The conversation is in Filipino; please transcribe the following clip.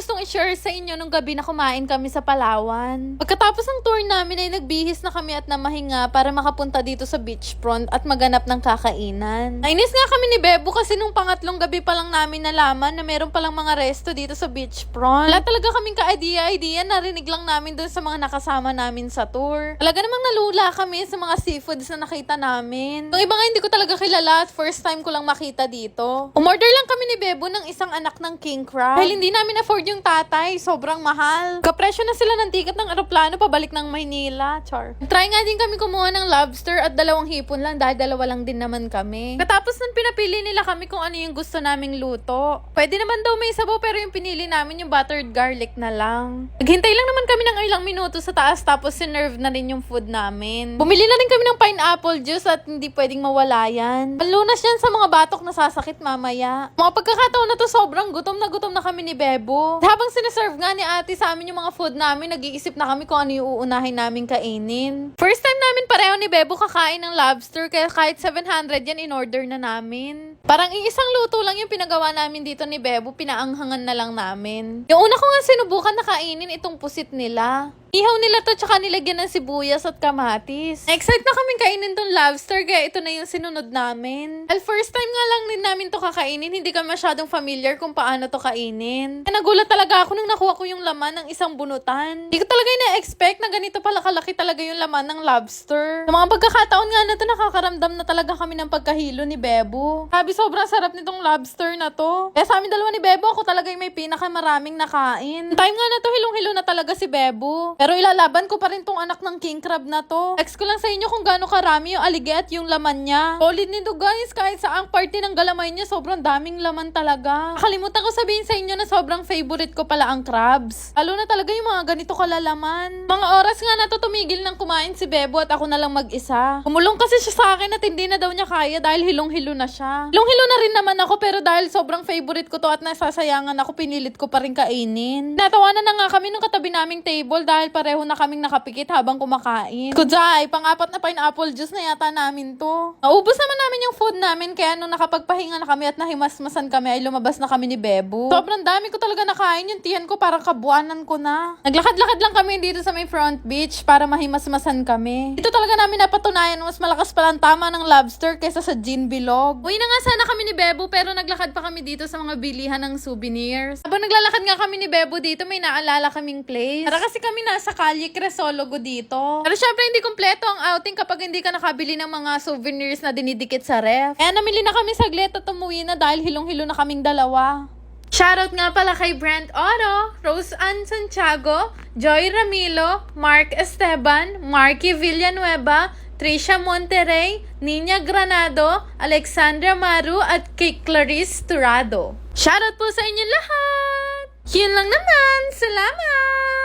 gustong i-share sa inyo nung gabi na kumain kami sa Palawan. Pagkatapos ng tour namin ay nagbihis na kami at namahinga para makapunta dito sa beachfront at maganap ng kakainan. Nainis nga kami ni Bebo kasi nung pangatlong gabi pa lang namin nalaman na meron palang mga resto dito sa beachfront. Wala talaga kaming ka-idea, narinig lang namin doon sa mga nakasama namin sa tour. Talaga namang nalula kami sa mga seafoods na nakita namin. Yung iba nga hindi ko talaga kilala at first time ko lang makita dito. Umorder lang kami ni Bebo ng isang anak ng king crab. Dahil hindi namin afford yung tatay, sobrang mahal. Kapresyo na sila ng ticket ng eroplano pabalik ng Maynila. Char. Try nga din kami kumuha ng lobster at 2 hipon lang dahil 2 lang din naman kami. Katapos nun pinapili nila kami kung ano yung gusto naming luto. Pwede naman daw may sabaw pero yung pinili namin yung buttered garlic na lang. Naghintay lang naman kami ng ilang minuto sa taas tapos sinerve na rin yung food namin. Bumili na rin kami ng pineapple juice at hindi pwedeng mawala yan. Panlunas yan sa mga batok na sasakit mamaya. Mga pagkakataon na to sobrang gutom na kami ni Bebo. At habang sineserve nga ni ate sa amin yung mga food namin, nag-iisip na kami kung ano yung uunahin namin kainin. First time namin pareho ni Bebo kakain ng lobster kaya kahit 700 yan in order na namin. Parang iisang luto lang yung pinagawa namin dito ni Bebo, pinaanghangan na lang namin. Yung una ko nga sinubukan na kainin itong pusit nila. Ihaw nila to tsaka nilagyan ng sibuyas at kamatis. Excited na kaming kainin tong lobster kaya ito na yung sinunod namin. Well, first time nga lang din namin to kakainin, hindi kami masyadong familiar kung paano to kainin. Kaya nagulat talaga ako nung nakuha ko yung laman ng isang bunutan. Hindi ko talaga ina-expect na ganito pala kalaki talaga yung laman ng lobster. Sa mga pagkakataon nga na to, nakakaramdam na talaga kami ng pagkahilo ni Bebo. Sabi sobrang sarap nitong lobster na to. Kaya sa amin dalawa ni Bebo, ako talaga yung may pinakamaraming nakain. Time nga na to, hilong-hilo na talaga si Bebo. Pero ilalaban ko pa rin tong anak ng king crab na to. Text ko lang sa inyo kung gaano karami yung alige at yung laman niya. Solid nito guys, kahit saang party ng galamay niya, sobrang daming laman talaga. Nakalimutan ko sabihin sa inyo na sobrang favorite ko pala ang crabs. Lalo na talaga yung mga ganito kalalaman. Mga oras nga na to tumigil ng kumain si Bebo at ako na lang mag-isa. Umulong kasi siya sa akin at hindi na daw niya kaya dahil hilong-hilo na siya. Hilong-hilo na rin naman ako pero dahil sobrang favorite ko to at nasasayangan ako, pinilit ko pa rin kainin. Natawanan na nga kami nung katabi naming table dahil pareho na kaming nakapikit habang kumakain. Kudzay, pang-4 na pineapple juice na yata namin to. Naubos naman namin yung food namin kaya nung nakapagpahinga na kami at nahimasmasan kami ay lumabas na kami ni Bebo. Sobrang dami ko talaga nakain, yung tiyan ko parang kabuanan ko na. Naglakad-lakad lang kami dito sa may front beach para mahimasmasan kami. Ito talaga namin napatunayan mas malakas palang tama ng lobster kaysa sa gin bilog. Uwi na nga sana kami ni Bebo pero naglakad pa kami dito sa mga bilihan ng souvenirs. Habang naglalakad nga kami ni Bebo dito, may naalala kaming place. Para kasi kami nasa Kalye Cresologo dito. Pero syempre hindi kompleto ang outing kapag hindi ka nakabili ng mga souvenirs na dinidikit sa ref. Kaya namili na kami saglit at umuwi na dahil hilong-hilo na kaming dalawa. Shoutout nga pala kay Brent Oro, Rose Ann Santiago, Joy Ramilo, Mark Esteban, Marky Villanueva, Trisha Monterrey, Nina Granado, Alexandra Maru at kay Clarice Turado. Shoutout po sa inyo lahat! Yun lang naman! Salamat!